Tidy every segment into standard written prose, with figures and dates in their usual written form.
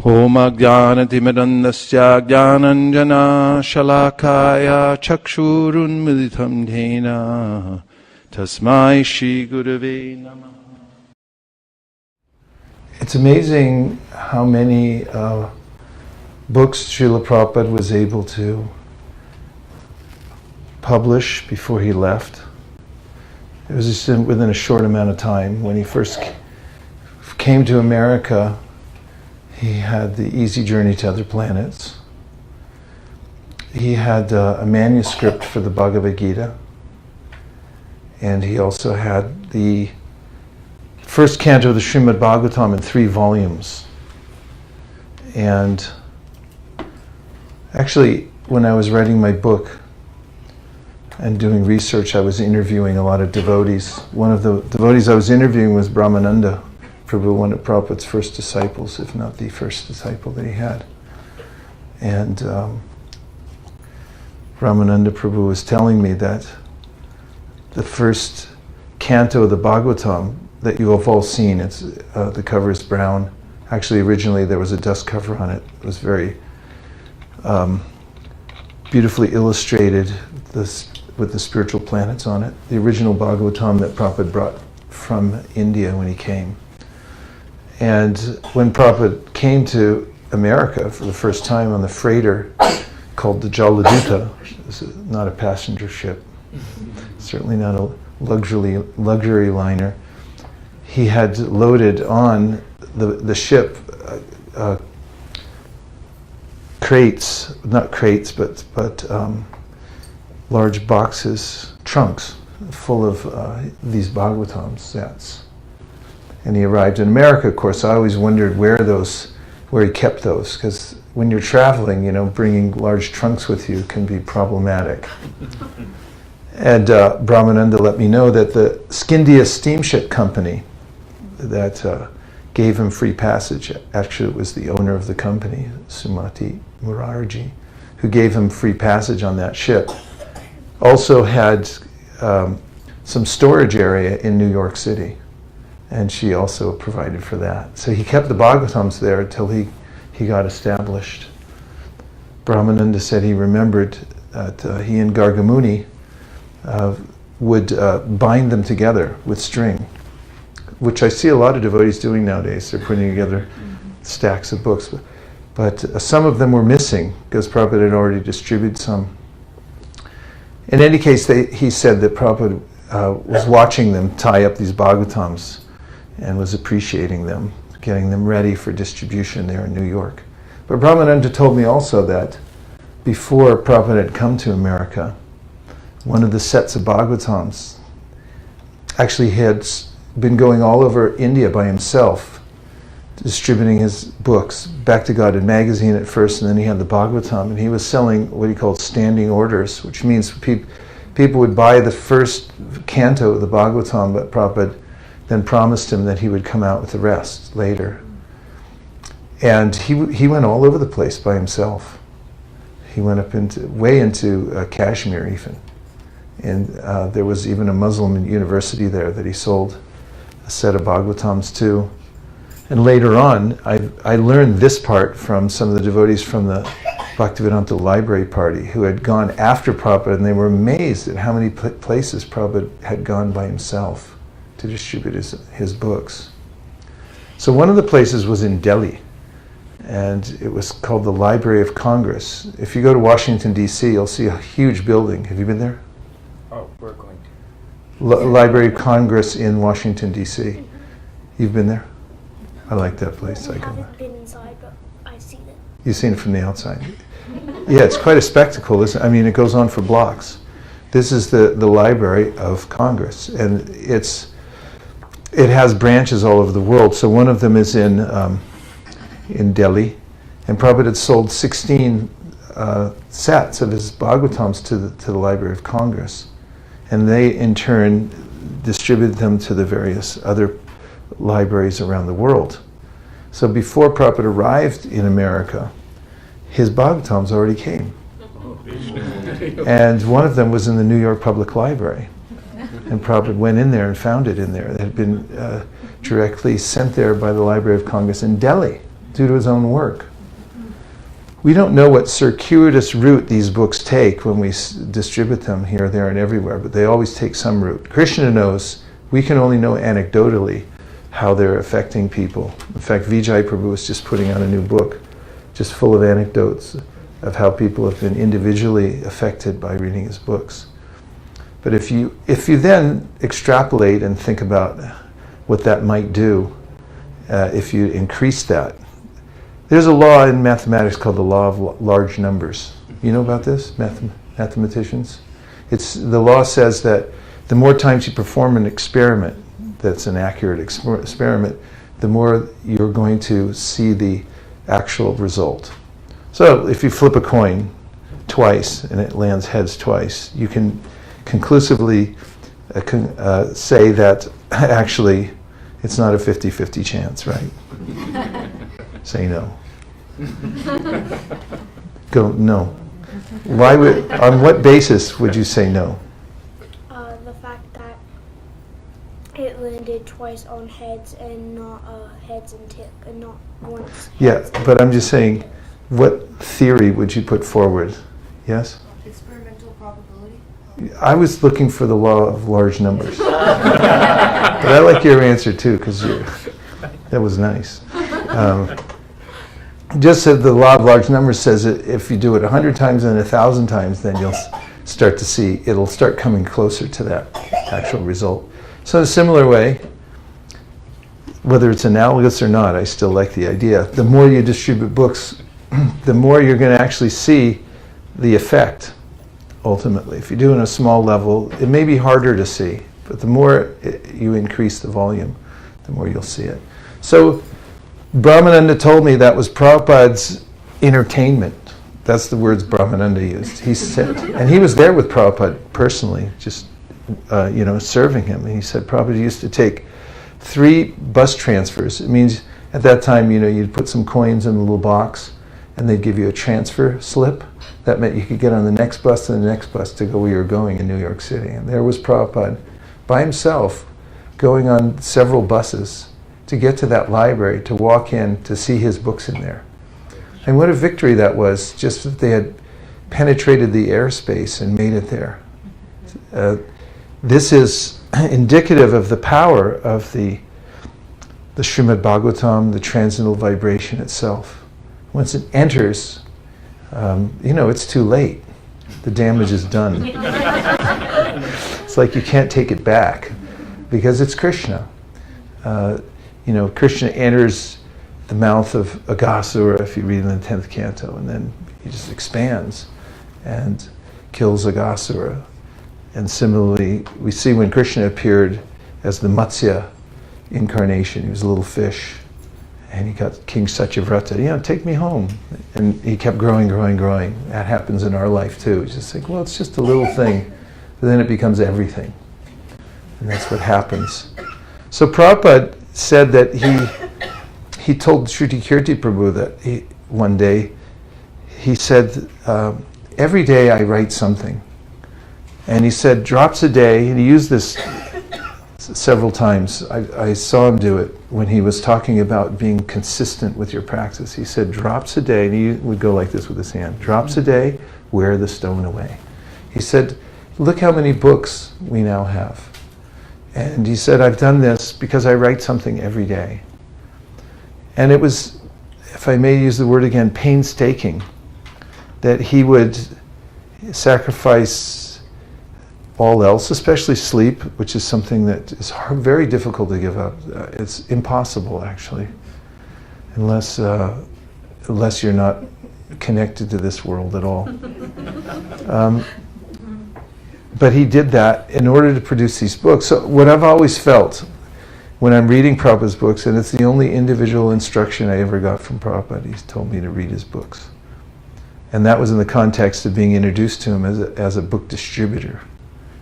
Om Ajnanatimidandasya Jnananjana Shalakaya Chakshurunmilitam Dhena Tasmai Shri Gurave Namah. It's amazing how many books Srila Prabhupada was able to publish before he left. It was just within a short amount of time. When he first came to America, he had the Easy Journey to Other Planets. He had a manuscript for the Bhagavad Gita. And he also had the first canto of the Srimad Bhagavatam in 3 volumes. And actually, when I was writing my book and doing research, I was interviewing a lot of devotees. One of the devotees I was interviewing was Brahmananda Prabhu, one of Prabhupada's first disciples, if not the first disciple that he had. And Brahmananda Prabhu was telling me that the first canto of the Bhagavatam that you have all seen, it's the cover is brown. Actually, originally there was a dust cover on it. It was very beautifully illustrated with the spiritual planets on it. The original Bhagavatam that Prabhupada brought from India when he came. And when Prabhupada came to America for the first time on the freighter called the Jaladuta, this is not a passenger ship, certainly not a luxury liner, he had loaded on the ship large boxes, trunks, full of these Bhagavatam sets. And he arrived in America. Of course, I always wondered where he kept those, because when you're traveling, bringing large trunks with you can be problematic. And Brahmananda let me know that the Scindia Steamship Company that gave him free passage, actually it was the owner of the company, Sumati Murarji, who gave him free passage on that ship, also had some storage area in New York City. And she also provided for that. So he kept the Bhagavatams there until he got established. Brahmananda said he remembered that he and Gargamuni would bind them together with string, which I see a lot of devotees doing nowadays. They're putting together stacks of books. But some of them were missing because Prabhupada had already distributed some. In any case, he said that Prabhupada was watching them tie up these Bhagavatams and was appreciating them, getting them ready for distribution there in New York. But Brahmananda told me also that before Prabhupada had come to America, one of the sets of Bhagavatams actually had been going all over India by himself, distributing his books, Back to God in magazine at first, and then he had the Bhagavatam, and he was selling what he called standing orders, which means people would buy the first canto of the Bhagavatam, but Prabhupada then promised him that he would come out with the rest later. And he went all over the place by himself. He went up way into Kashmir even. And there was even a Muslim university there that he sold a set of Bhagavatams to. And later on, I learned this part from some of the devotees from the Bhaktivedanta Library Party who had gone after Prabhupada, and they were amazed at how many places Prabhupada had gone by himself to distribute his books. So one of the places was in Delhi, and it was called the Library of Congress. If you go to Washington, D.C., you'll see a huge building. Have you been there? Oh, we're going to. Library of Congress in Washington, D.C. You've been there? I like that place. I haven't been inside, but I've seen it. You've seen it from the outside? Yeah, it's quite a spectacle, isn't it? I mean, it goes on for blocks. This is the Library of Congress, and it has branches all over the world. So one of them is in Delhi, and Prabhupada had sold 16 sets of his Bhagavatams to the Library of Congress, and they in turn distributed them to the various other libraries around the world. So before Prabhupada arrived in America, his Bhagavatams already came. And one of them was in the New York Public Library. And Prabhupada went in there and found it in there. It had been directly sent there by the Library of Congress in Delhi. due to his own work. We don't know what circuitous route these books take when we distribute them here, there, and everywhere, but they always take some route. Krishna knows. We can only know anecdotally how they're affecting people. In fact, Vijay Prabhu is just putting out a new book, just full of anecdotes of how people have been individually affected by reading his books. But if you then extrapolate and think about what that might do, if you increase that, there's a law in mathematics called the law of large numbers. You know about this, mathematicians? The law says that the more times you perform an experiment that's an accurate experiment, the more you're going to see the actual result. So if you flip a coin twice and it lands heads twice, you can conclusively say that actually it's not a 50-50 chance, right? Say no. Go no. Why would? On what basis would you say no? The fact that it landed twice on heads and not heads and tip, and not once. Yeah, but I'm just saying, what theory would you put forward? Yes? Experimental probability. I was looking for the law of large numbers. But I like your answer too, because that was nice. Just so the law of large numbers says that if you do it 100 times and 1,000 times, then you'll start to see, it'll start coming closer to that actual result. So in a similar way, whether it's analogous or not, I still like the idea. The more you distribute books, the more you're going to actually see the effect, ultimately. If you do it on a small level, it may be harder to see, but the more you increase the volume, the more you'll see it. So Brahmananda told me that was Prabhupada's entertainment. That's the words Brahmananda used. He said, and he was there with Prabhupada personally, just serving him. And he said Prabhupada used to take 3 bus transfers. It means at that time, you'd put some coins in a little box, and they'd give you a transfer slip. That meant you could get on the next bus to the next bus to go where you were going in New York City. And there was Prabhupada by himself going on several buses to get to that library, to walk in, to see his books in there. And what a victory that was, just that they had penetrated the airspace and made it there. This is indicative of the power of the Srimad Bhagavatam, the transcendental vibration itself. Once it enters, it's too late. The damage is done. It's like you can't take it back because it's Krishna. Krishna enters the mouth of Aghasura, if you read in the 10th canto, and then he just expands and kills Aghasura. And similarly, we see when Krishna appeared as the Matsya incarnation, he was a little fish, and he got King Satyavrata, take me home. And he kept growing. That happens in our life too. It's just like, well, it's just a little thing, but then it becomes everything. And that's what happens. So Prabhupada said that he told Shruti Kirti Prabhu that one day, he said, every day I write something. And he said, drops a day, and he used this several times. I saw him do it when he was talking about being consistent with your practice. He said, drops a day, and he would go like this with his hand, drops a day, wear the stone away. He said, look how many books we now have. And he said, I've done this because I write something every day. And it was, if I may use the word again, painstaking, that he would sacrifice all else, especially sleep, which is something that is very difficult to give up. It's impossible, actually, unless you're not connected to this world at all. But he did that in order to produce these books. So what I've always felt when I'm reading Prabhupada's books, and it's the only individual instruction I ever got from Prabhupada, he's told me to read his books. And that was in the context of being introduced to him as a book distributor.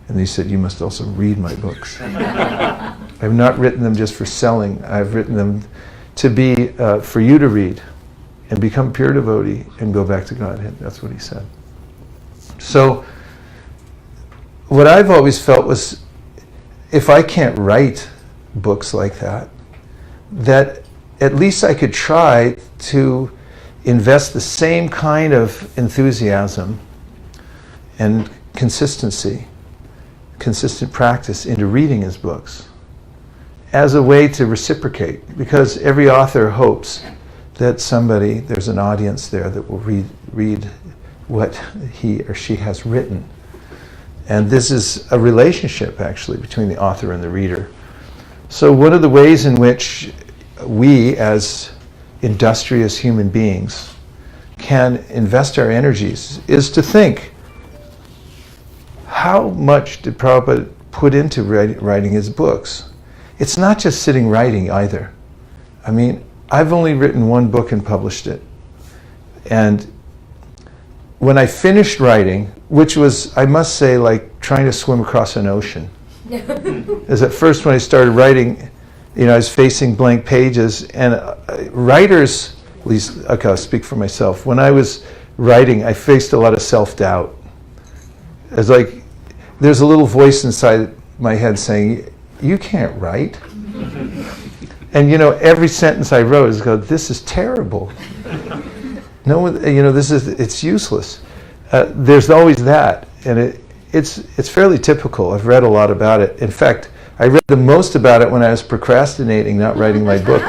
And he said, you must also read my books. I've not written them just for selling. I've written them to be for you to read and become pure devotee and go back to Godhead. That's what he said. So what I've always felt was, if I can't write books like that, that at least I could try to invest the same kind of enthusiasm and consistency, consistent practice into reading his books as a way to reciprocate, because every author hopes that there's an audience there that will read what he or she has written. And this is a relationship, actually, between the author and the reader. So one of the ways in which we, as industrious human beings, can invest our energies is to think, how much did Prabhupada put into writing his books? It's not just sitting writing either. I mean, I've only written one book and published it. And when I finished writing, which was, I must say, like trying to swim across an ocean. As at first when I started writing, I was facing blank pages, and writers, at least, okay, I'll speak for myself. When I was writing, I faced a lot of self-doubt. It's like, there's a little voice inside my head saying, you can't write. And every sentence I wrote is this is terrible. No one, it's useless. There's always that, and it's fairly typical. I've read a lot about it. In fact, I read the most about it when I was procrastinating, not writing my book,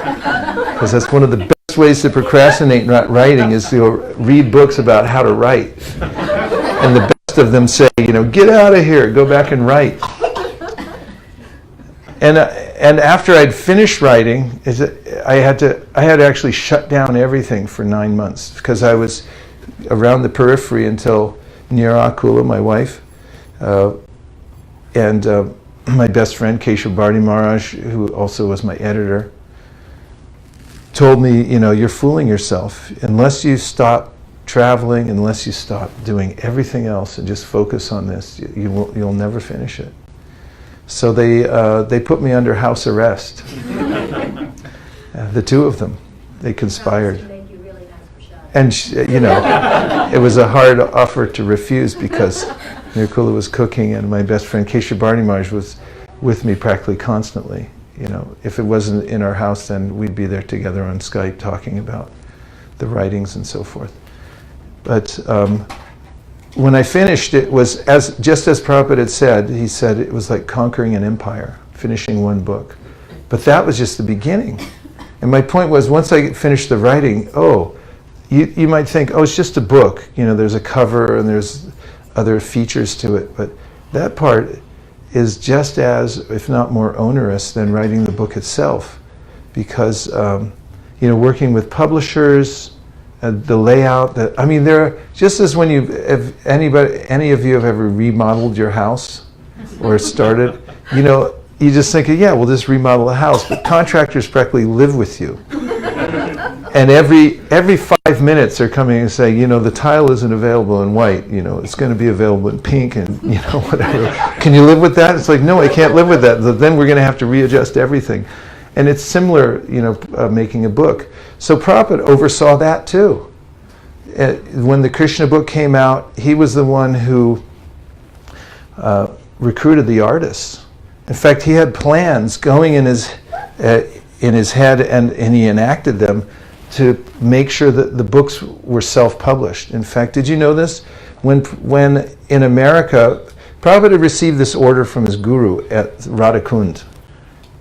because that's one of the best ways to procrastinate not writing is to read books about how to write. And the best of them say, get out of here, go back and write. And after I'd finished writing, I had to actually shut down everything for 9 months, because I was around the periphery until Nirakula, my wife, and my best friend Keshav Bharti Maharaj, who also was my editor, told me, you're fooling yourself. Unless you stop traveling, unless you stop doing everything else and just focus on this, you'll never finish it. So they put me under house arrest. The two of them, they conspired. And it was a hard offer to refuse, because Nirkula was cooking and my best friend Keshav Bharti Maharaj was with me practically constantly. If it wasn't in our house, then we'd be there together on Skype talking about the writings and so forth. But when I finished, it was just as Prabhupada had said. He said it was like conquering an empire, finishing one book. But that was just the beginning. And my point was, once I finished the writing, you might think, it's just a book. There's a cover and there's other features to it. But that part is just as, if not more onerous than writing the book itself. Because, working with publishers, the layout, just as when any of you have ever remodeled your house or started, you just think, we'll just remodel the house, but contractors practically live with you. And every 5 minutes they're coming and saying, the tile isn't available in white, it's going to be available in pink and, whatever. Can you live with that? It's like, no, I can't live with that. Then we're going to have to readjust everything. And it's similar, making a book. So Prabhupada oversaw that too. When the Krishna book came out, he was the one who recruited the artists. In fact, he had plans going in his head, and he enacted them to make sure that the books were self-published. In fact, did you know this? When in America, Prabhupada received this order from his guru at Radhakund.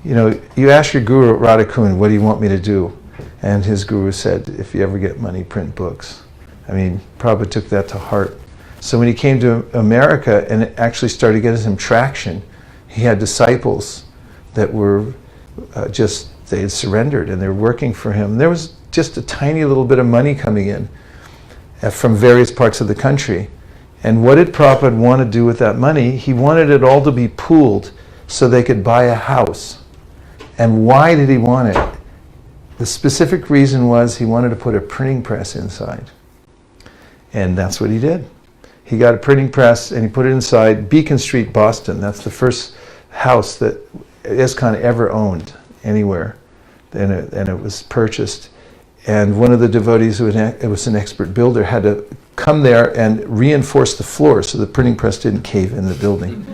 You ask your guru at Radhakund, what do you want me to do? And his guru said, if you ever get money, print books. Prabhupada took that to heart. So when he came to America and it actually started getting some traction, he had disciples that were they had surrendered and they were working for him. There was just a tiny little bit of money coming in from various parts of the country. And what did Prabhupada want to do with that money? He wanted it all to be pooled so they could buy a house. And why did he want it? The specific reason was he wanted to put a printing press inside. And that's what he did. He got a printing press and he put it inside Beacon Street, Boston. That's the first house that ISKCON ever owned anywhere. And it was purchased. And one of the devotees who was an expert builder had to come there and reinforce the floor so the printing press didn't cave in the building.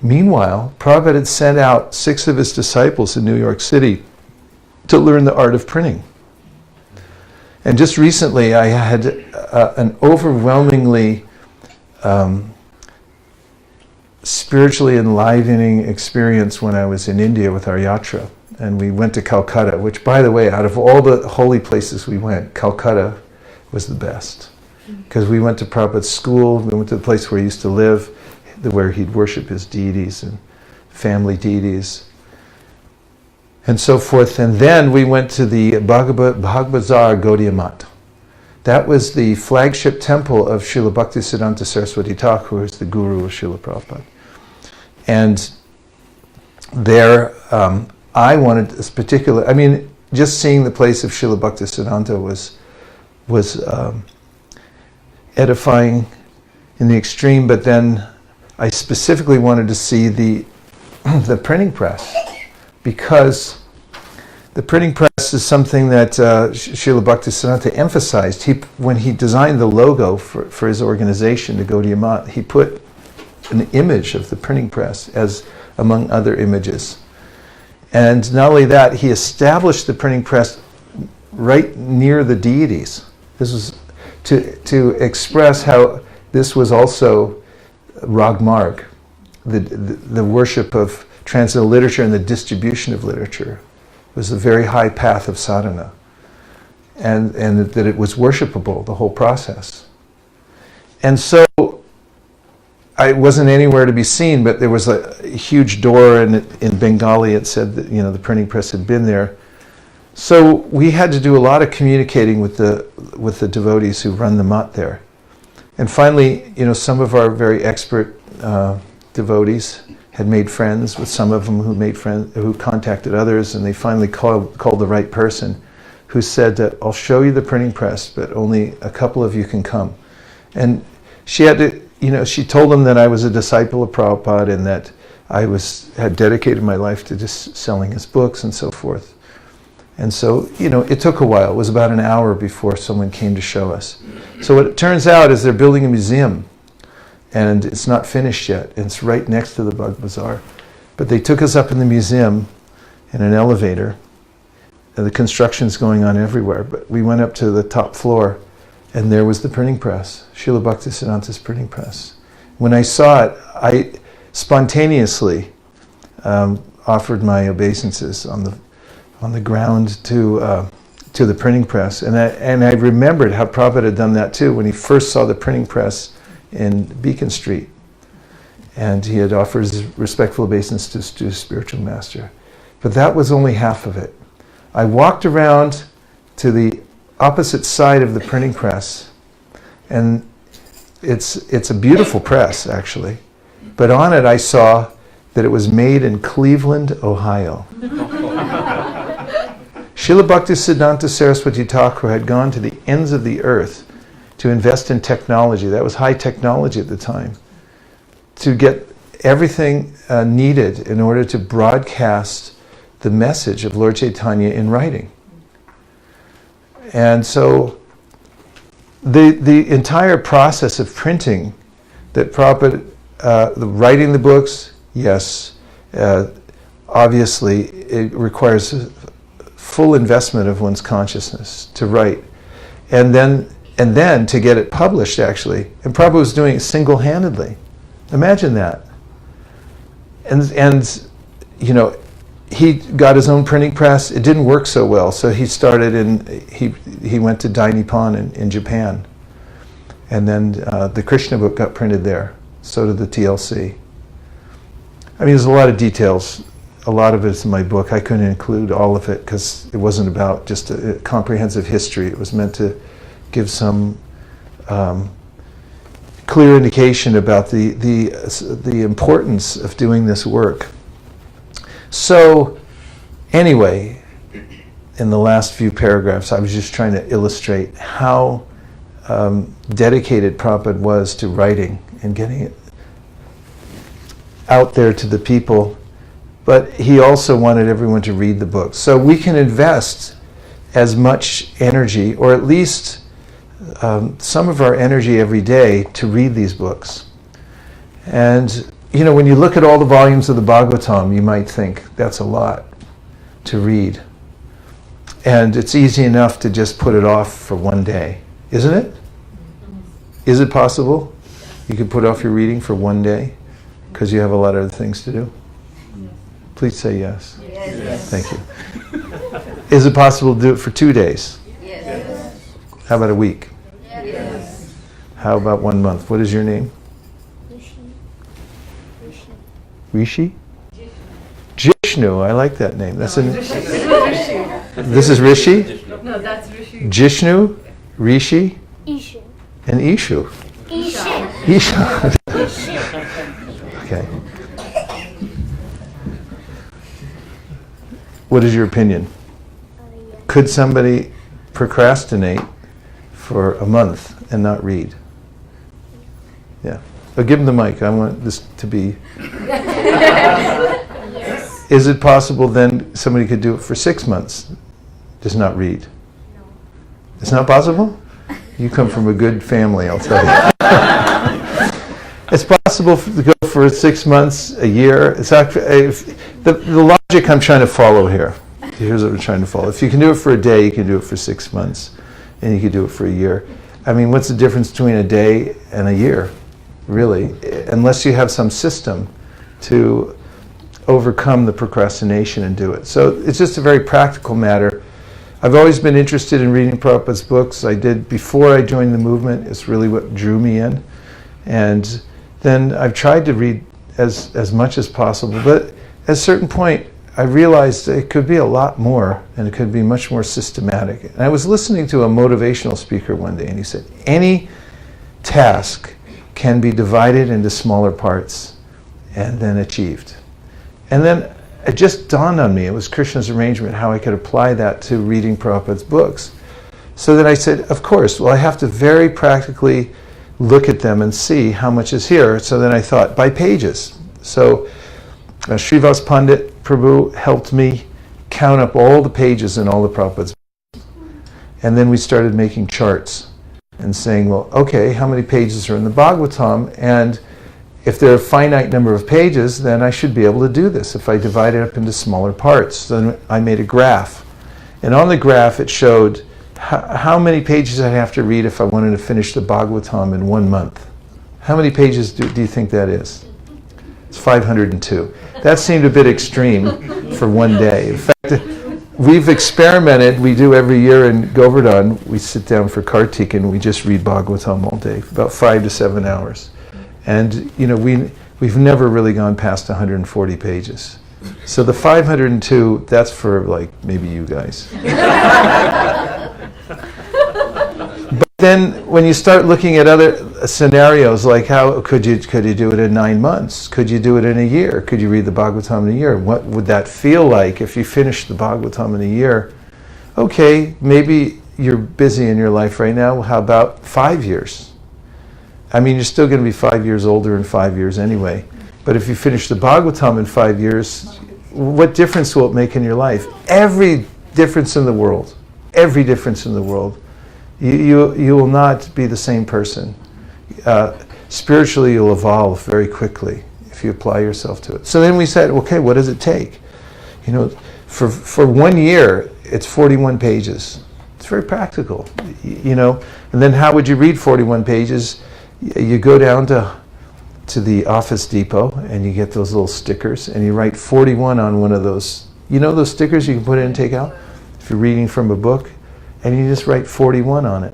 Meanwhile, Prabhupada had sent out 6 of his disciples in New York City to learn the art of printing. And just recently I had an overwhelmingly spiritually enlivening experience when I was in India with our yatra. And we went to Calcutta, which, by the way, out of all the holy places we went, Calcutta was the best. Because we went to Prabhupada's school, we went to the place where he used to live, where he'd worship his deities and family deities, and so forth. And then we went to the Bhagbazar Gaudiya Math. That was the flagship temple of Srila Bhaktisiddhanta Saraswati Thakur, who is the guru of Srila Prabhupada. And there, I wanted this particular, just seeing the place of Srila Bhaktisiddhanta was edifying in the extreme, but then I specifically wanted to see the printing press, because the printing press is something that Srila Bhaktisiddhanta emphasized. When he designed the logo for his organization, the Gaudiya Math, he put an image of the printing press as among other images. And not only that, he established the printing press right near the deities. This was to express how this was also Ragmarg, the worship of transcendental literature and the distribution of literature was a very high path of sadhana, and that it was worshipable, the whole process. And so I wasn't anywhere to be seen, but there was a huge door, and in Bengali it said that the printing press had been there. So we had to do a lot of communicating with the devotees who run the mat there. And finally, some of our very expert devotees had made friends with some of them who contacted others, and they finally called the right person, who said that I'll show you the printing press, but only a couple of you can come. And she had to, she told them that I was a disciple of Prabhupada and that I had dedicated my life to just selling his books and so forth. And so, it took a while. It was about an hour before someone came to show us. So what it turns out is they're building a museum, and it's not finished yet. It's right next to the Bug Bazaar. But they took us up in the museum in an elevator. And the construction's going on everywhere. But we went up to the top floor, and there was the printing press, Srila Bhaktisiddhanta's printing press. When I saw it, I spontaneously offered my obeisances on the ground to the printing press, and I remembered how Prabhupada had done that too when he first saw the printing press in Beacon Street, and he had offered his respectful obeisance to his spiritual master. But that was only half of it. I walked around to the opposite side of the printing press, and it's a beautiful press actually, but on it I saw that it was made in Cleveland, Ohio. Srila Bhaktisiddhanta Saraswati Thakur had gone to the ends of the earth to invest in technology. That was high technology at the time, to get everything needed in order to broadcast the message of Lord Chaitanya in writing. And so the entire process of printing that Prabhupada, writing the books, yes, obviously it requires full investment of one's consciousness to write, and then to get it published actually. And Prabhupada was doing it single-handedly. Imagine that. And he got his own printing press. It didn't work so well, so he started he went to Dai Nippon in Japan, and then the Krishna book got printed there. So did the TLC. There's a lot of details. A lot of it's in my book. I couldn't include all of it because it wasn't about just a comprehensive history. It was meant to give some clear indication about the importance of doing this work. So, anyway, in the last few paragraphs, I was just trying to illustrate how dedicated Prabhupada was to writing and getting it out there to the people. But he also wanted everyone to read the book. So we can invest as much energy, or at least some of our energy every day, to read these books. And when you look at all the volumes of the Bhagavatam, you might think that's a lot to read. And it's easy enough to just put it off for one day, isn't it? Is it possible? You could put off your reading for one day because you have a lot of other things to do? Please say yes. Yes. Thank you. Is it possible to do it for 2 days? Yes. How about a week? Yes. How about 1 month? What is your name? Rishi? Jishnu. I like that name. That's This is Rishi? No, that's Rishi. Jishnu, Rishi, Ishu. and Ishu. Ishu. Ishu. Okay. What is your opinion? Could somebody procrastinate for a month and not read? Yeah. Oh, give him the mic. I want this to be... Yes. Is it possible then somebody could do it for 6 months, just not read? No. It's not possible? You come from a good family, I'll tell you. It's possible to go for 6 months, a year. It's actually, the logic I'm trying to follow here. Here's what I'm trying to follow. If you can do it for a day, you can do it for 6 months, and you can do it for a year. I mean, what's the difference between a day and a year, really? Unless you have some system to overcome the procrastination and do it. So it's just a very practical matter. I've always been interested in reading Prabhupada's books. I did before I joined the movement. It's really what drew me in. And then I've tried to read as much as possible. But at a certain point, I realized it could be a lot more, and it could be much more systematic. And I was listening to a motivational speaker one day, and he said, any task can be divided into smaller parts and then achieved. And then it just dawned on me, it was Krishna's arrangement, how I could apply that to reading Prabhupada's books. So then I said, of course, well, I have to very practically look at them and see how much is here. So then I thought, by pages. So Srivas Pandit Prabhu helped me count up all the pages in all the Prabhupada's books. And then we started making charts and saying, well, okay, how many pages are in the Bhagavatam? And if there are a finite number of pages, then I should be able to do this if I divide it up into smaller parts. Then I made a graph. And on the graph it showed how many pages I'd have to read if I wanted to finish the Bhagavatam in 1 month. How many pages do you think that is? It's 502. That seemed a bit extreme for one day. In fact, we've experimented, we do every year in Govardhan, we sit down for Kartik and we just read Bhagavatam all day, about 5 to 7 hours. And you know, we've never really gone past 140 pages. So the 502, that's for like maybe you guys. But then when you start looking at other scenarios, like how could you do it in 9 months? Could you do it in a year? Could you read the Bhagavatam in a year? What would that feel like if you finished the Bhagavatam in a year? Okay, maybe you're busy in your life right now. How about 5 years? I mean, you're still going to be 5 years older in 5 years anyway. But if you finish the Bhagavatam in 5 years, what difference will it make in your life? Every difference in the world. Every difference in the world. You will not be the same person. Spiritually, you'll evolve very quickly if you apply yourself to it. So then we said, okay, what does it take? You know, for 1 year, it's 41 pages. It's very practical, you know. And then how would you read 41 pages? You go down to the Office Depot and you get those little stickers and you write 41 on one of those. You know those stickers you can put in and take out? If you're reading from a book, and you just write 41 on it.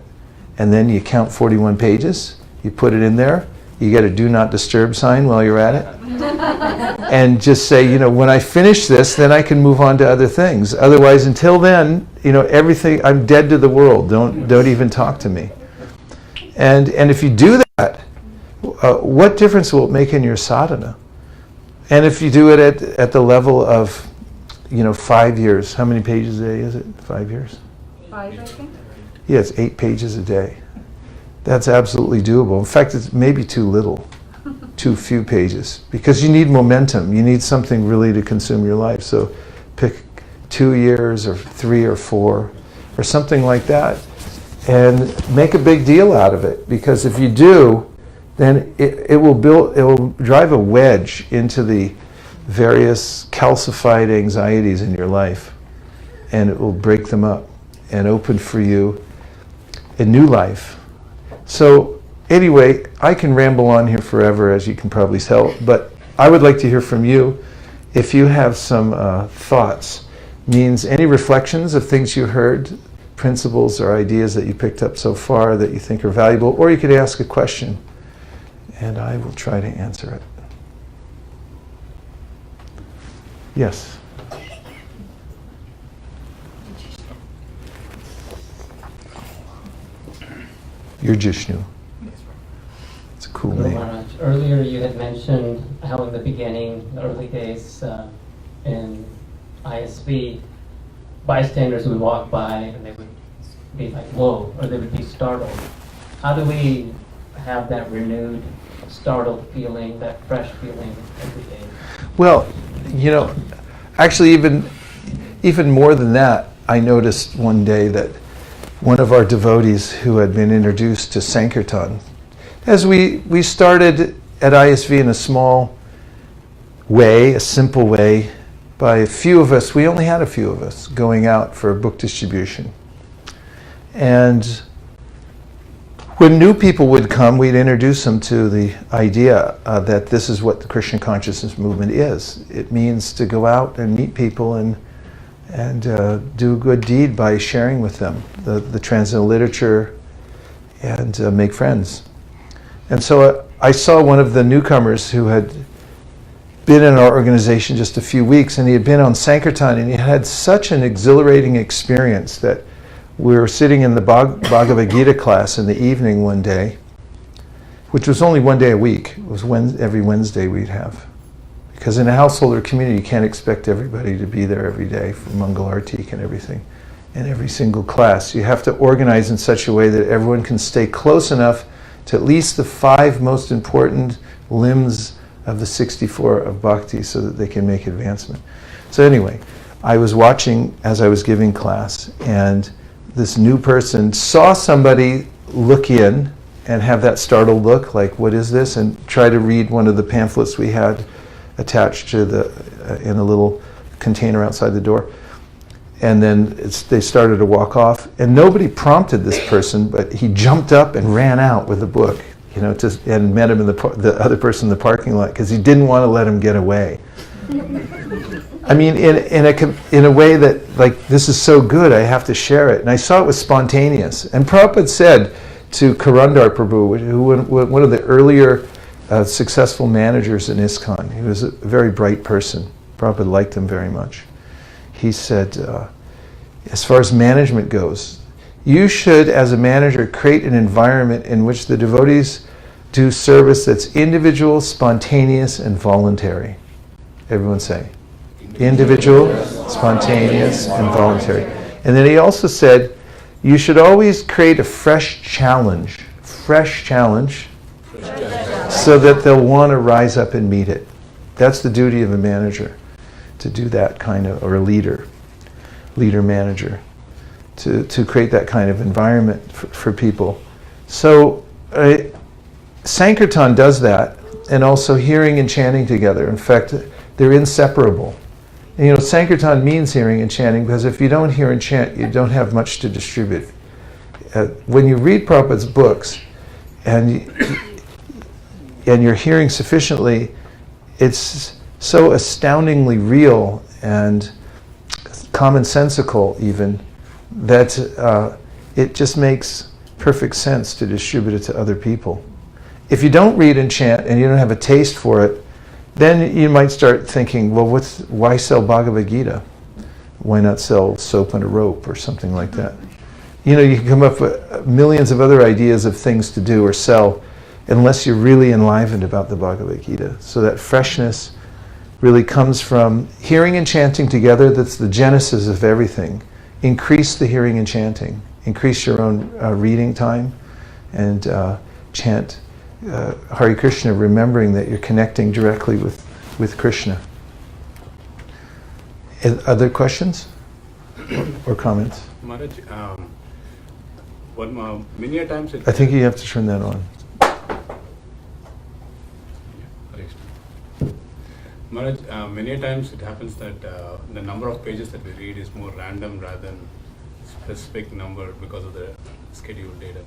And then you count 41 pages, you put it in there, you get a do not disturb sign while you're at it. And just say, you know, when I finish this, then I can move on to other things. Otherwise, until then, you know, everything, I'm dead to the world. Don't even talk to me. And if you do that, what difference will it make in your sadhana? And if you do it at the level of, you know, 5 years, how many pages a day is it? 5 years? 5, I think. Yeah, it's 8 pages a day. That's absolutely doable. In fact, it's maybe too little, too few pages, because you need momentum. You need something really to consume your life. So pick 2 years or 3 or 4 or something like that and make a big deal out of it. Because if you do, then it will drive a wedge into the various calcified anxieties in your life. and it will break them up and open for you a new life. So anyway, I can ramble on here forever, as you can probably tell, but I would like to hear from you if you have some thoughts, means any reflections of things you heard, principles or ideas that you picked up so far that you think are valuable, or you could ask a question and I will try to answer it. Yes? You're Jishnu. It's a cool Guru name. Maharaj, earlier you had mentioned how in the beginning, the early days in ISV, bystanders would walk by and they would be like, whoa, or they would be startled. How do we have that renewed, startled feeling, that fresh feeling every day? Well, actually even more than that, I noticed one day that one of our devotees who had been introduced to Sankirtan, as we started at ISV in a small way, a simple way, by a few of us, we only had a few of us going out for book distribution. And when new people would come, we'd introduce them to the idea that this is what the Krishna consciousness movement is. It means to go out and meet people and do a good deed by sharing with them the transcendental literature and make friends. And so I saw one of the newcomers who had been in our organization just a few weeks, and he had been on Sankirtan, and he had such an exhilarating experience that we were sitting in the Bhagavad Gita class in the evening one day, which was only one day a week. It was every Wednesday we'd have. Because in a householder community, you can't expect everybody to be there every day for Mangal Artik and everything, in every single class. You have to organize in such a way that everyone can stay close enough to at least the 5 most important limbs of the 64 of Bhakti so that they can make advancement. So anyway, I was watching as I was giving class, and this new person saw somebody look in and have that startled look, like, what is this? And try to read one of the pamphlets we had attached to in a little container outside the door. And then they started to walk off, and nobody prompted this person, but he jumped up and ran out with the book, and met him in the other person in the parking lot, because he didn't want to let him get away. I mean, in a way that, like, this is so good, I have to share it. And I saw it was spontaneous. And Prabhupada said to Karandar Prabhu, who one of the earlier successful managers in ISKCON, he was a very bright person. Prabhupada liked him very much. He said, as far as management goes, you should, as a manager, create an environment in which the devotees do service that's individual, spontaneous, and voluntary. Everyone say, individual, spontaneous, and voluntary. And then he also said, you should always create a fresh challenge, so that they'll want to rise up and meet it. That's the duty of a manager, to do that kind of, or a leader manager, to create that kind of environment for people. So Sankirtan does that, and also hearing and chanting together. In fact, they're inseparable. And, Sankirtan means hearing and chanting, because if you don't hear and chant, you don't have much to distribute. When you read Prabhupada's books, and you're hearing sufficiently, it's so astoundingly real and commonsensical even, that it just makes perfect sense to distribute it to other people. If you don't read and chant and you don't have a taste for it, then you might start thinking, well, why sell Bhagavad Gita? Why not sell soap and a rope or something like that? You can come up with millions of other ideas of things to do or sell, unless you're really enlivened about the Bhagavad Gita. So that freshness really comes from hearing and chanting together. That's the genesis of everything. Increase the hearing and chanting. Increase your own reading time, and chant Hare Krishna, remembering that you're connecting directly with Krishna. Other questions or comments? Maharaj, many a times I think you have to turn that on. Maharaj, many times it happens that the number of pages that we read is more random rather than specific number because of the scheduled data.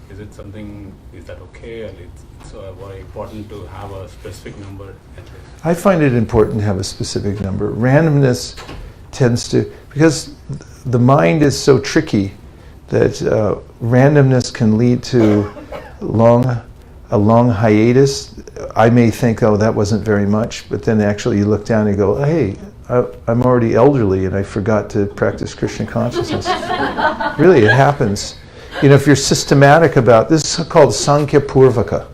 Is it something, is that okay? And it's very important to have a specific number? I find it important to have a specific number. Randomness tends to, because the mind is so tricky that randomness can lead to a long hiatus. I may think, oh, that wasn't very much, but then actually you look down and go, hey, I'm already elderly and I forgot to practice Krishna consciousness. Really, it happens. You know, if you're systematic about, this is called Sankhya Purvaka,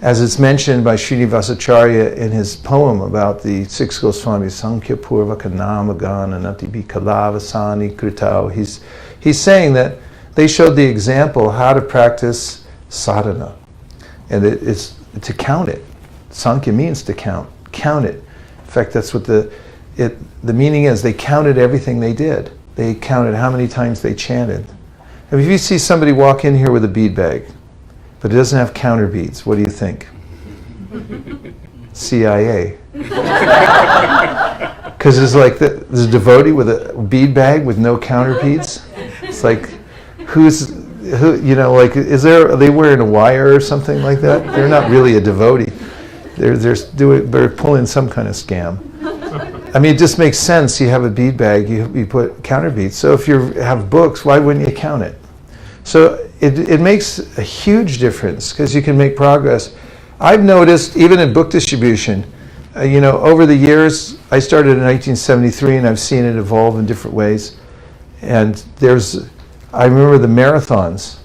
as it's mentioned by Srinivasacharya in his poem about the six Goswamis, Sankhya Purvaka Nama Gana Natibi Kalavasani Kritau. He's saying that they showed the example how to practice sadhana. And it's to count it. Sankhya means to count. Count it. In fact, that's what the meaning is. They counted everything they did. They counted how many times they chanted. If you see somebody walk in here with a bead bag, but it doesn't have counter beads, what do you think? CIA. Because there's like there's a devotee with a bead bag with no counter beads. It's like, who, you know, like, are they wearing a wire or something like that? They're not really a devotee. They're pulling some kind of scam. I mean, it just makes sense. You have a bead bag, you put counter beads. So if you have books, why wouldn't you count it? So it makes a huge difference because you can make progress. I've noticed, even in book distribution, you know, over the years, I started in 1973 and I've seen it evolve in different ways. And I remember the marathons.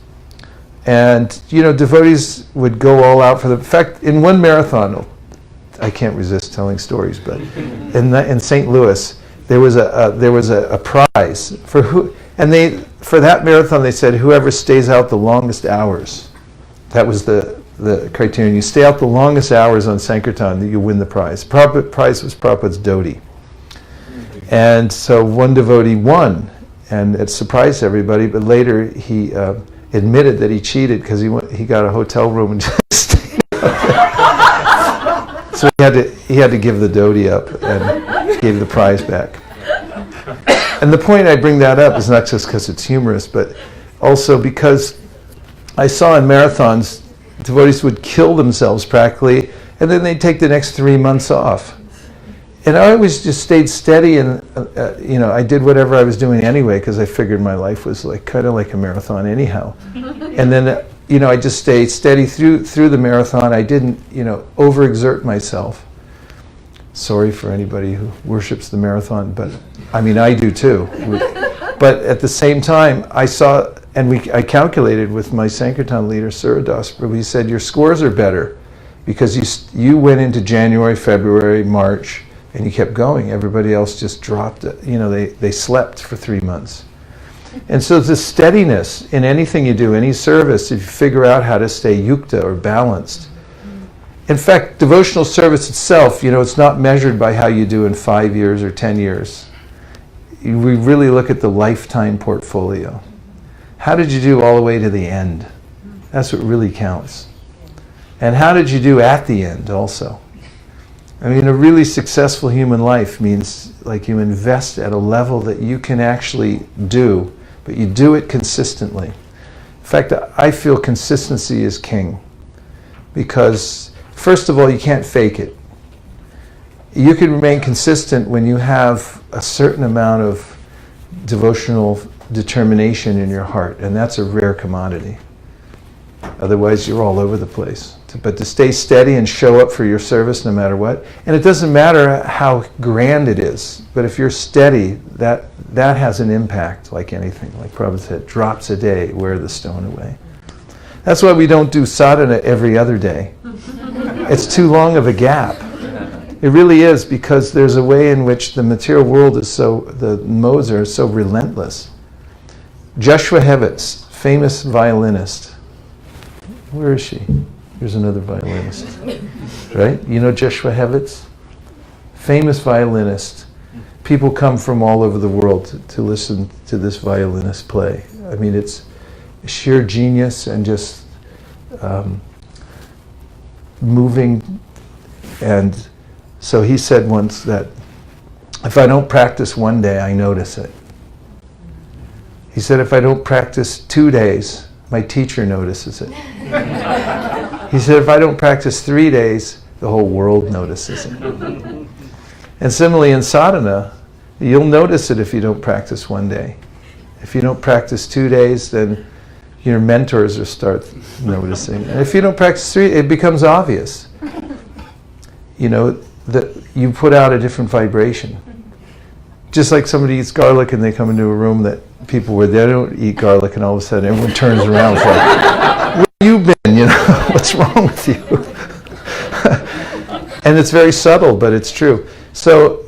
And, you know, devotees would go all out for them. In fact, in one marathon, I can't resist telling stories, but in St. Louis, there was a prize for who, and for that marathon they said whoever stays out the longest hours. That was the criterion. You stay out the longest hours on Sankirtan, you win the prize. Prize was Prabhupada's dhoti. And so one devotee won, and it surprised everybody, but later he admitted that he cheated because he got a hotel room and just stayed out there. So he had to give the dhoti up and gave the prize back. And the point I bring that up is not just because it's humorous, but also because I saw in marathons, devotees would kill themselves practically, and then they'd take the next 3 months off. And I always just stayed steady, and you know, I did whatever I was doing anyway because I figured my life was like kind of like a marathon anyhow. And then you know, I just stayed steady through the marathon. I didn't, you know, overexert myself. Sorry for anybody who worships the marathon, but I mean, I do too. But at the same time, I saw, and I calculated with my Sankirtan leader, Suradas Prabhu, he said, your scores are better because you went into January, February, March, and you kept going. Everybody else just dropped, you know, they slept for 3 months. And so the steadiness in anything you do, any service, if you figure out how to stay yukta or balanced. In fact, devotional service itself, you know, it's not measured by how you do in 5 years or 10 years. We really look at the lifetime portfolio. How did you do all the way to the end? That's what really counts. And how did you do at the end also? I mean, a really successful human life means like you invest at a level that you can actually do, but you do it consistently. In fact, I feel consistency is king. Because, first of all, you can't fake it. You can remain consistent when you have a certain amount of devotional determination in your heart, and that's a rare commodity. Otherwise, you're all over the place. But to stay steady and show up for your service no matter what, and it doesn't matter how grand it is, but if you're steady, that has an impact like anything. Like Prabhupada said, drops a day wear the stone away. That's why we don't do sadhana every other day. It's too long of a gap. It really is, because there's a way in which the material world is the modes are so relentless. Joshua Hevitz, famous violinist. Where is she? Here's another violinist. Right? You know Joshua Hevitz? Famous violinist. People come from all over the world to listen to this violinist play. I mean, it's sheer genius and just moving and So he said once that if I don't practice one day, I notice it. He said if I don't practice 2 days, my teacher notices it. He said if I don't practice 3 days, the whole world notices it. And similarly in sadhana, you'll notice it if you don't practice 1 day. If you don't practice 2 days, then your mentors will start noticing. And if you don't practice 3, it becomes obvious. You know, that you put out a different vibration. Just like somebody eats garlic and they come into a room that people where they don't eat garlic, and all of a sudden everyone turns around and like, where have you been? You know, what's wrong with you? And it's very subtle, but it's true. So,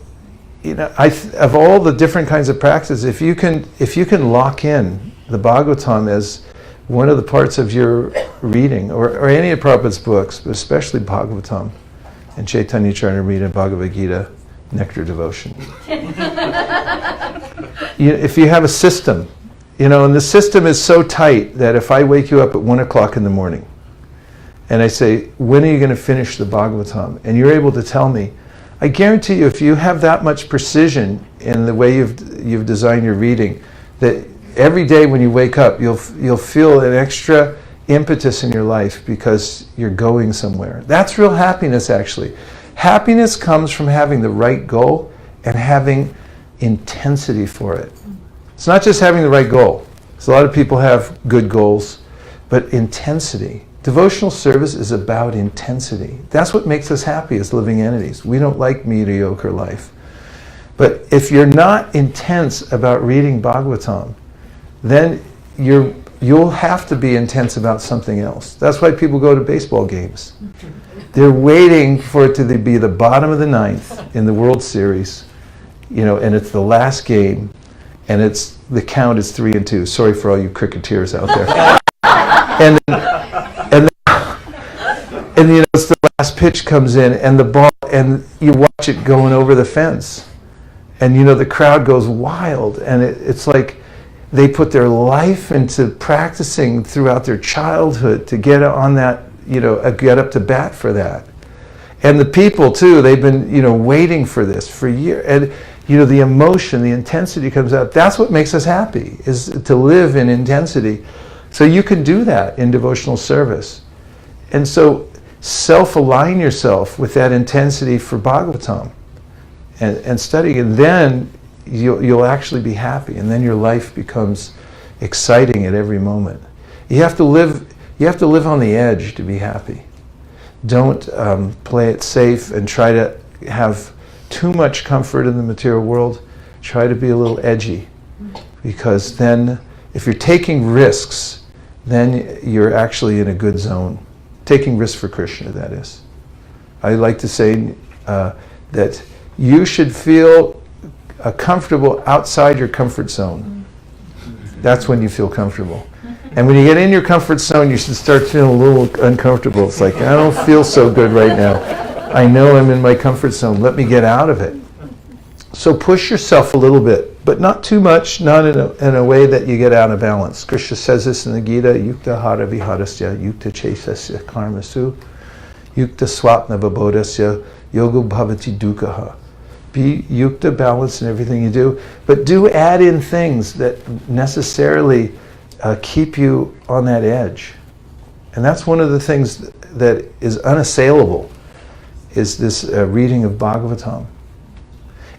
you know, of all the different kinds of practices, if you can lock in the Bhagavatam as one of the parts of your reading, or any of Prabhupada's books, but especially Bhagavatam and Chaitanya Charitamrita, Bhagavad Gita, Nectar Devotion. If you have a system, you know, and the system is so tight that if I wake you up at 1 o'clock in the morning and I say, when are you going to finish the Bhagavatam? And you're able to tell me, I guarantee you if you have that much precision in the way you've designed your reading, that every day when you wake up, you'll feel an extra impetus in your life because you're going somewhere. That's real happiness, actually. Happiness comes from having the right goal and having intensity for it. It's not just having the right goal. So a lot of people have good goals, but intensity. Devotional service is about intensity. That's what makes us happy as living entities. We don't like mediocre life. But if you're not intense about reading Bhagavatam, then you'll have to be intense about something else. That's why people go to baseball games. They're waiting for it to be the bottom of the ninth in the World Series, you know, and it's the last game, and the count is 3-2. Sorry for all you cricketers out there. And you know, it's the last pitch comes in, and the ball, and you watch it going over the fence, and you know the crowd goes wild, and it's like they put their life into practicing throughout their childhood to get on that, you know, get up to bat for that. And the people too, they've been, you know, waiting for this for years. And you know, the emotion, the intensity comes out. That's what makes us happy, is to live in intensity. So you can do that in devotional service. And so self-align yourself with that intensity for Bhagavatam and studying, and then you'll actually be happy, and then your life becomes exciting at every moment. You have to live on the edge to be happy. Don't play it safe and try to have too much comfort in the material world. Try to be a little edgy, because then if you're taking risks, then you're actually in a good zone. Taking risks for Krishna, that is. I like to say that you should feel comfortable outside your comfort zone. That's when you feel comfortable. And when you get in your comfort zone, you should start feeling a little uncomfortable. It's like, I don't feel so good right now. I know I'm in my comfort zone. Let me get out of it. So push yourself a little bit, but not too much, not in a way that you get out of balance. Krishna says this in the Gita, yukta hara viharasya, yukta chesasya karmasu, yukta swapna vabodasya, yoga bhavati dukkha. Be yukta, balanced in everything you do, but do add in things that necessarily keep you on that edge. And that's one of the things that is unassailable, is this reading of Bhagavatam.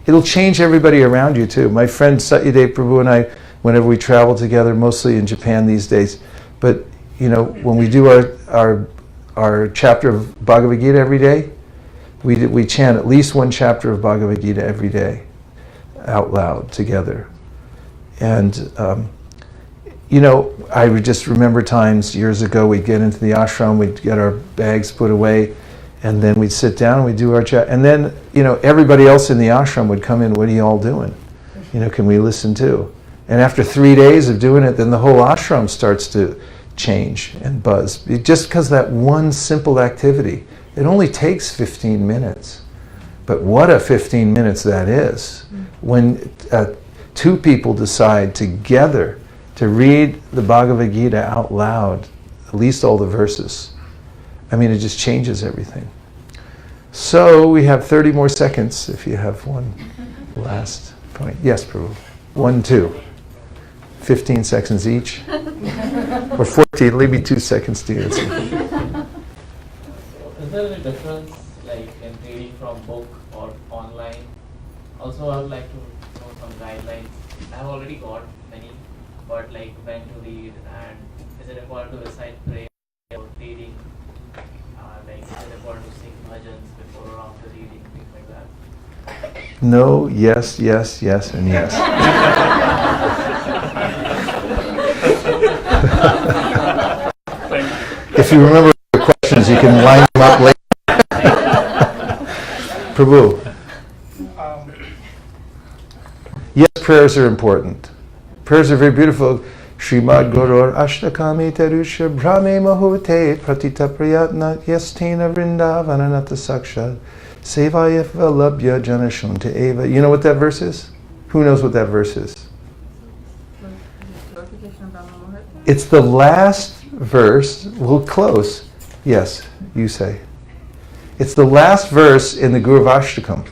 It'll change everybody around you too. My friend Satyadev Prabhu and I, whenever we travel together, mostly in Japan these days, but you know, when we do our chapter of Bhagavad Gita every day, we chant at least one chapter of Bhagavad Gita every day out loud together. And you know, I would just remember times years ago, we'd get into the ashram, we'd get our bags put away, and then we'd sit down and we'd do our chat. And then, you know, everybody else in the ashram would come in, what are you all doing? You know, can we listen too? And after 3 days of doing it, then the whole ashram starts to change and buzz. Just because that one simple activity, it only takes 15 minutes. But what a 15 minutes that is. When two people decide together to read the Bhagavad Gita out loud, at least all the verses. I mean, it just changes everything. So we have 30 more seconds if you have one last point. Yes, Prabhu. 1, 2. 15 seconds each. Or 14. Leave me 2 seconds to answer. Is there any difference, like in reading from book or online? Also, I would like to know some guidelines. I have already got many, but like when to read, and is it required to recite prayer or reading? Like is it required to sing bhajans before or after reading, things like that? No, yes, yes, yes, and yes. If you remember the questions, you can line them up later. Prabhu. Yes, prayers are important. Prayers are very beautiful. Srimad Gurur Ashtakami Terusha Brahme Mahute Pratita Prayatna Yastina Vrindavananata Saksha Sevaya Valabhya Janashunta Eva. You know what that verse is? Who knows what that verse is? It's the last verse. Well, close. Yes, you say. It's the last verse in the Guru Vashtakam.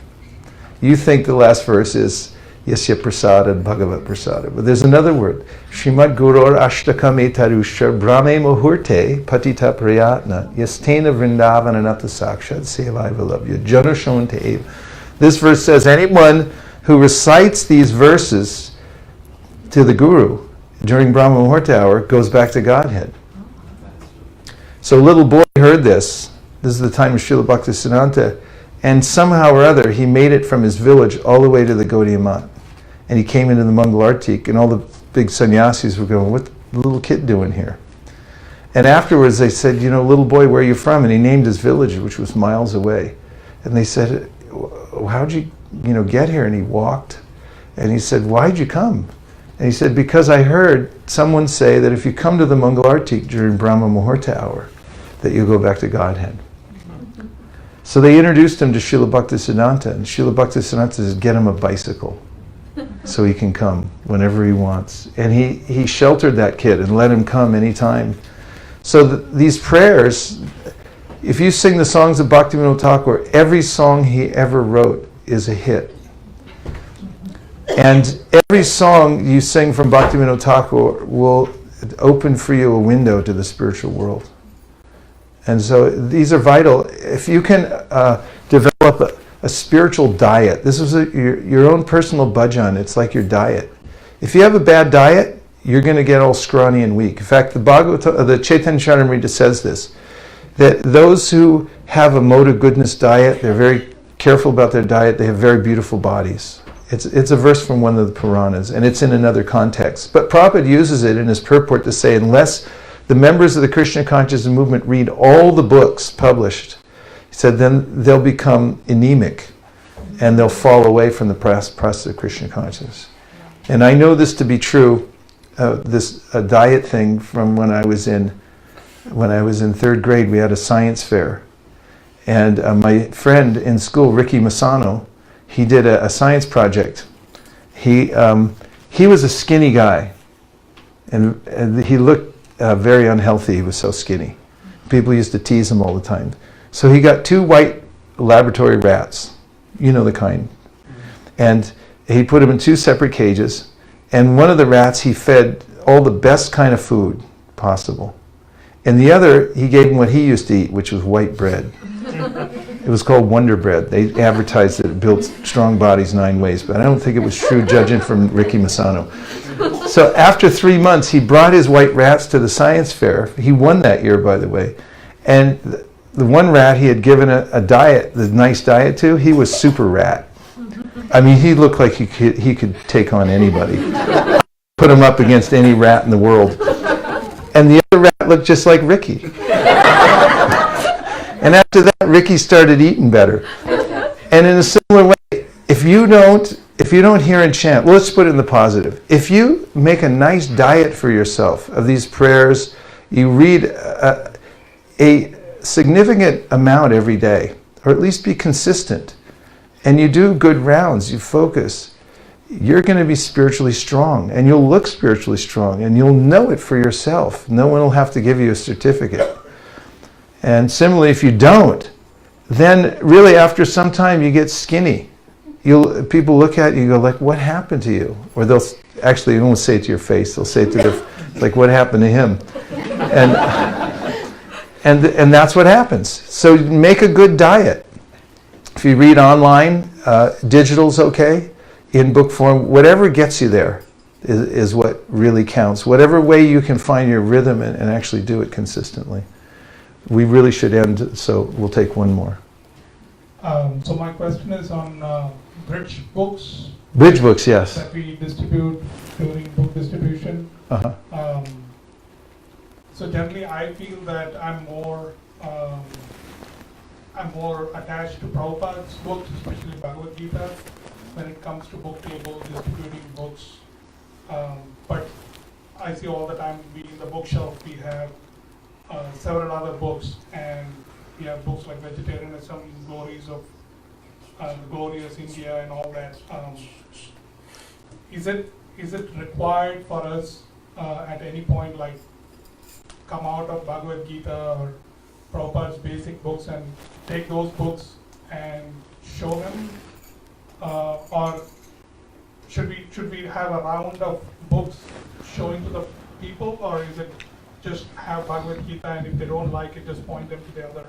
You think the last verse is Yasya Prasada Bhagavat Prasada. But there's another word. Srimad Gurur Ashtakame Tarusha Brahme Muhurte Patita Prayatna Yastena Vrindavananata Sakshat Sevai Valabhya Janashonte Eva. This verse says anyone who recites these verses to the Guru during Brahma Muhurta hour goes back to Godhead. So a little boy heard this. This is the time of Srila Bhaktisiddhanta. And somehow or other, he made it from his village all the way to the Gaudiya Math. And he came into the Mangalartik, and all the big sannyasis were going, "What's the little kid doing here?" And afterwards they said, "You know, little boy, where are you from?" And he named his village, which was miles away. And they said, "How'd you get here?" And he walked. And he said, "Why'd you come?" And he said, "Because I heard someone say that if you come to the Mangalartik during Brahma Muhurta hour, that you go back to Godhead." So they introduced him to Srila Bhaktisiddhanta, and Srila Bhaktisiddhanta said, "Get him a bicycle so he can come whenever he wants." And he sheltered that kid and let him come anytime. So these prayers, if you sing the songs of Bhaktivinoda Thakur, every song he ever wrote is a hit. And every song you sing from Bhaktivinoda Thakur will open for you a window to the spiritual world. And so these are vital. If you can develop a spiritual diet, this is your own personal bhajan. It's like your diet. If you have a bad diet, you're going to get all scrawny and weak. In fact, the Chaitanya Charitamrita says this, that those who have a mode of goodness diet, they're very careful about their diet, they have very beautiful bodies. It's a verse from one of the Puranas, and it's in another context. But Prabhupada uses it in his purport to say, unless the members of the Krishna consciousness movement read all the books published, he said, then they'll become anemic and they'll fall away from the process of Krishna consciousness. And I know this to be true, this diet thing from when I was in 3rd grade. We had a science fair. And my friend in school, Ricky Masano, he did a science project. He was a skinny guy, and he looked very unhealthy. He was so skinny. People used to tease him all the time. So he got 2 white laboratory rats, you know the kind, and he put them in 2 separate cages, and one of the rats he fed all the best kind of food possible, and the other he gave him what he used to eat, which was white bread. It was called Wonder Bread. They advertised that it built strong bodies 9 ways, but I don't think it was true, judging from Ricky Masano. So after 3 months, he brought his white rats to the science fair. He won that year, by the way. And the one rat he had given a diet, the nice diet to, he was super rat. I mean, he looked like he could take on anybody. Put him up against any rat in the world. And the other rat looked just like Ricky. And after that, Ricky started eating better. And in a similar way, if you don't hear and chant, well, let's put it in the positive. If you make a nice diet for yourself of these prayers, you read a significant amount every day, or at least be consistent, and you do good rounds, you focus, you're going to be spiritually strong, and you'll look spiritually strong, and you'll know it for yourself. No one will have to give you a certificate. And similarly, if you don't, then really after some time you get skinny. People look at you and go like, what happened to you? Or they'll actually, they won't say it to your face, they'll say it to their, like, what happened to him? And that's what happens. So make a good diet. If you read online, digital's okay, in book form, whatever gets you there is what really counts. Whatever way you can find your rhythm and actually do it consistently. We really should end, so we'll take one more. So my question is on bridge books. Bridge books, yes. That we distribute during book distribution. Uh-huh. So generally, I feel that I'm more attached to Prabhupada's books, especially Bhagavad Gita, when it comes to book table distributing books. But I see all the time in the bookshelf we have several other books, and we have books like Vegetarianism, Glories of Glorious India, and all that. Is it required for us at any point, like, come out of Bhagavad Gita or Prabhupada's basic books and take those books and show them, or should we have a round of books showing to the people, or is it just have Bhagavad Gita, and if they don't like it, just point them to the other?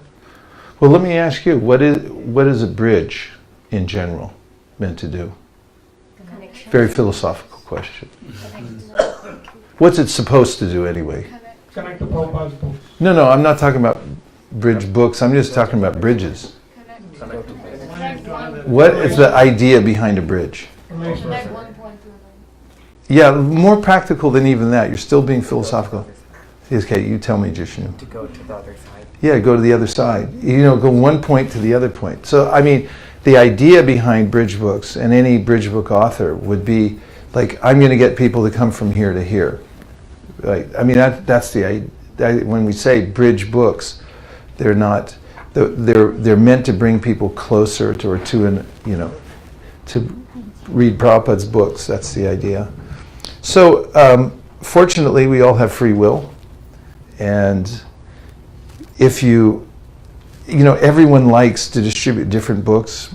Well, let me ask you, what is a bridge in general meant to do? Very philosophical question. What's it supposed to do anyway? Connect to Prabhupada's books. No, I'm not talking about bridge books. I'm just talking about bridges. What is the idea behind a bridge? Relationship. Yeah, more practical than even that. You're still being philosophical. Okay, you tell me, Jishnu. To go to the other side. Yeah, go to the other side. Go one point to the other point. So, I mean, the idea behind bridge books, and any bridge book author would be like, I'm going to get people to come from here to here. Right? I mean, that's the idea. When we say bridge books, they're not. They're meant to bring people closer to read Prabhupada's books. That's the idea. So, fortunately, we all have free will, and if everyone likes to distribute different books.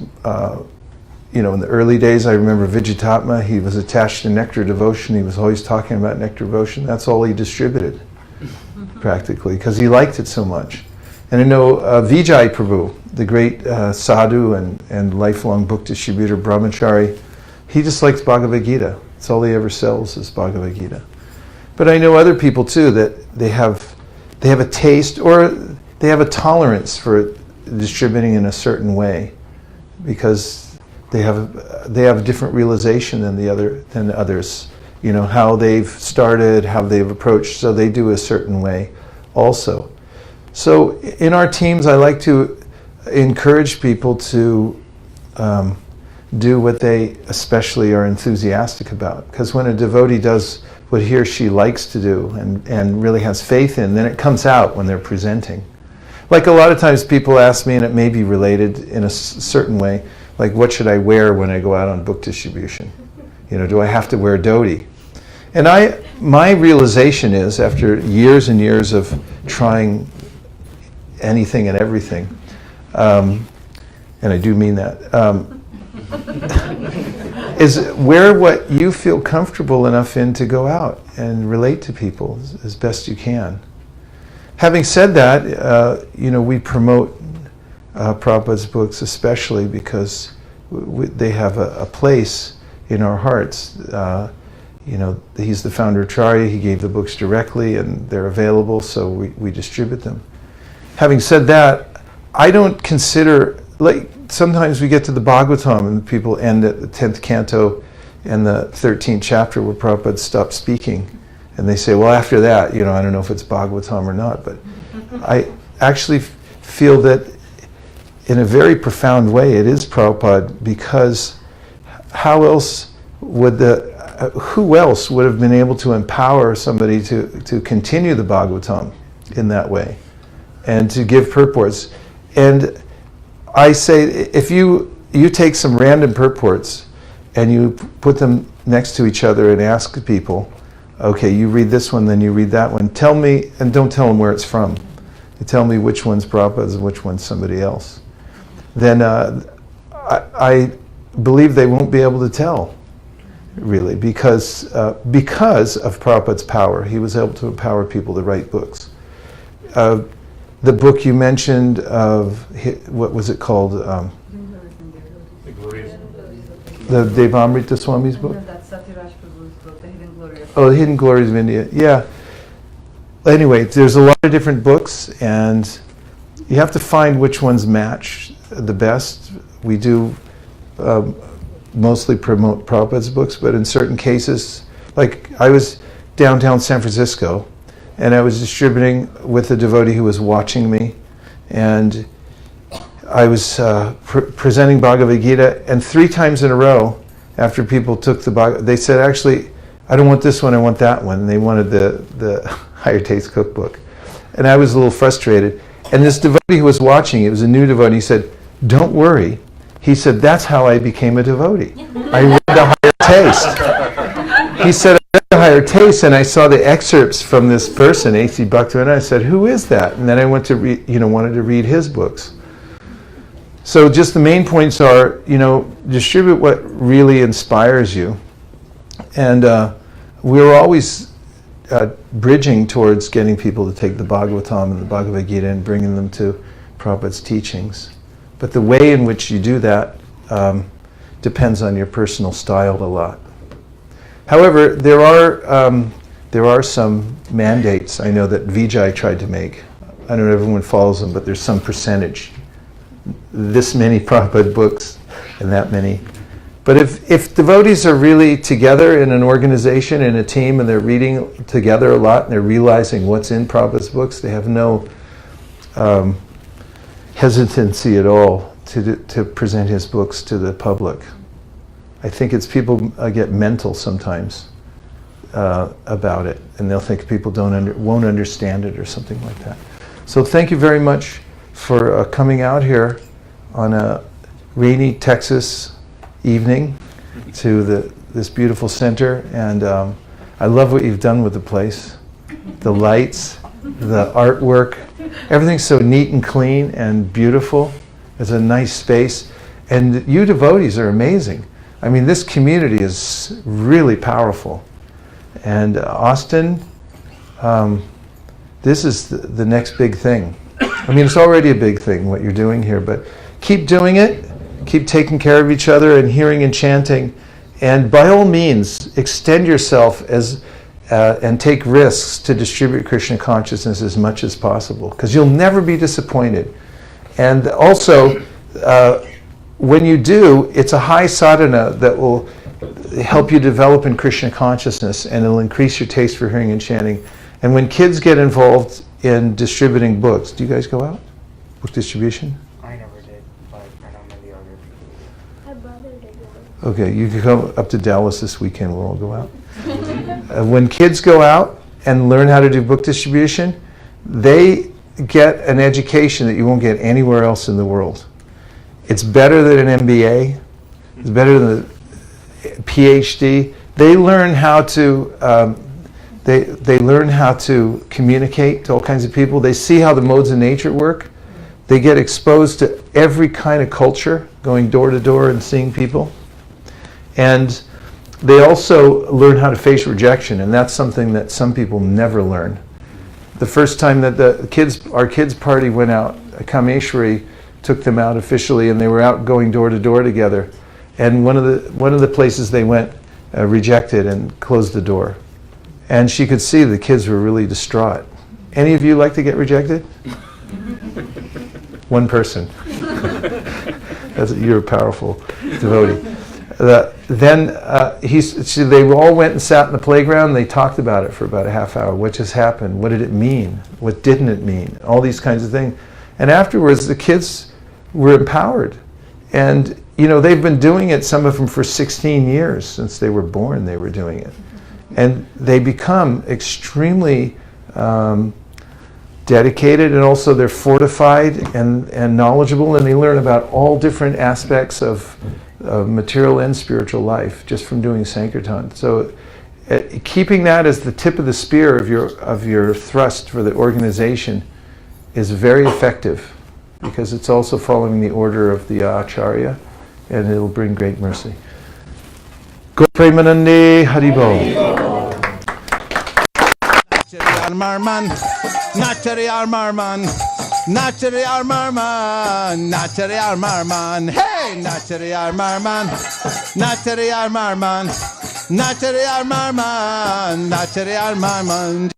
In the early days, I remember Vijayatatma, he was attached to Nectar Devotion. He was always talking about Nectar Devotion. That's all he distributed, practically, because he liked it so much. And I know Vijay Prabhu, the great sadhu and lifelong book distributor, brahmachari, he just likes Bhagavad Gita. That's all he ever sells is Bhagavad Gita. But I know other people too that they have a taste or they have a tolerance for distributing in a certain way because they have a different realization than others. How they've started, how they've approached, so they do a certain way also. So in our teams, I like to encourage people to do what they especially are enthusiastic about. Because when a devotee does what he or she likes to do and really has faith in, then it comes out when they're presenting. Like a lot of times people ask me, and it may be related in a certain way, like, what should I wear when I go out on book distribution? Do I have to wear dhoti? And my realization is, after years and years of trying anything and everything, and I do mean that, is wear what you feel comfortable enough in to go out and relate to people as best you can. Having said that, we promote Prabhupada's books especially because they have a place in our hearts. He's the founder of Charya. He gave the books directly, and they're available, so we distribute them. Having said that, I don't consider, like, sometimes we get to the Bhagavatam and people end at the 10th canto and the 13th chapter where Prabhupada stopped speaking. And they say, well, after that, I don't know if it's Bhagavatam or not. But I actually feel that in a very profound way it is Prabhupada, because who else would have been able to empower somebody to continue the Bhagavatam in that way and to give purports? And I say, if you take some random purports and you put them next to each other and ask people, okay, you read this one, then you read that one, tell me, and don't tell them where it's from. You tell me which one's Prabhupada's and which one's somebody else. then I believe they won't be able to tell, really, because of Prabhupada's power. He was able to empower people to write books. The book you mentioned of, what was it called? The glorious. The Devamrita Swami's book? No, that's Satyaraj Prabhu's book, The Hidden Glory of Oh, The Hidden Glories of India. Yeah. Anyway, there's a lot of different books, and you have to find which ones match the best. We do mostly promote Prabhupada's books, but in certain cases, like I was downtown San Francisco, and I was distributing with a devotee who was watching me, and I was presenting Bhagavad Gita, and 3 times in a row, after people took the Bhagavad, they said, actually, I don't want this one, I want that one. And they wanted the Higher Taste Cookbook. And I was a little frustrated. And this devotee who was watching, it was a new devotee, he said, don't worry. He said, that's how I became a devotee. I read the Higher Taste. He said, I read the Higher Taste, and I saw the excerpts from this person, A.C. Bhaktivinoda, and I said, who is that? And then I went to read, wanted to read his books. So just the main points are, distribute what really inspires you. And we're always bridging towards getting people to take the Bhagavatam and the Bhagavad Gita and bringing them to Prabhupada's teachings. But the way in which you do that depends on your personal style a lot. However, there are some mandates I know that Vijay tried to make. I don't know if everyone follows them, but there's some percentage. This many Prabhupada books and that many. But if devotees are really together in an organization, in a team, and they're reading together a lot, and they're realizing what's in Prabhupada's books, they have no hesitancy at all to present his books to the public. I think it's people get mental sometimes about it, and they'll think people won't understand it or something like that. So thank you very much for coming out here on a rainy Texas evening to this beautiful center, and I love what you've done with the place. The lights, the artwork, everything's so neat and clean and beautiful. It's a nice space, and you devotees are amazing. I mean, this community is really powerful. And Austin, this is the next big thing. I mean, it's already a big thing what you're doing here, but keep doing it. Keep taking care of each other and hearing and chanting. And by all means, extend yourself and take risks to distribute Krishna consciousness as much as possible, because you'll never be disappointed. And also, when you do, it's a high sadhana that will help you develop in Krishna consciousness, and it'll increase your taste for hearing and chanting. And when kids get involved in distributing books, do you guys go out? Book distribution? I never did, but I know many other people. My brother did one. Okay, you can come up to Dallas this weekend, we'll all go out. When kids go out and learn how to do book distribution, they get an education that you won't get anywhere else in the world. It's better than an MBA. It's better than a PhD. They learn how to they learn how to communicate to all kinds of people. They see how the modes of nature work. They get exposed to every kind of culture, going door to door and seeing people. And they also learn how to face rejection, and that's something that some people never learn. The first time that our kids' party went out, Kameshwari took them out officially, and they were out going door to door together. And one of the places they went rejected and closed the door. And she could see the kids were really distraught. Any of you like to get rejected? One person. You're a powerful devotee. They all went and sat in the playground, and they talked about it for about a half hour. What just happened? What did it mean? What didn't it mean? All these kinds of things. And afterwards, the kids were empowered. And, they've been doing it, some of them for 16 years. Since they were born, they were doing it. And they become extremely dedicated, and also they're fortified and knowledgeable, and they learn about all different aspects of material and spiritual life just from doing Sankirtan. So keeping that as the tip of the spear of your thrust for the organization is very effective. because it's also following the order of the Acharya, and it'll bring great mercy. Go Premanande Haribol. Marman, Nachari Marman, Nachari Marman, Nachari Marman, hey, Nachari Marman, Nachari Marman, Nachari Marman, Nachari Marman.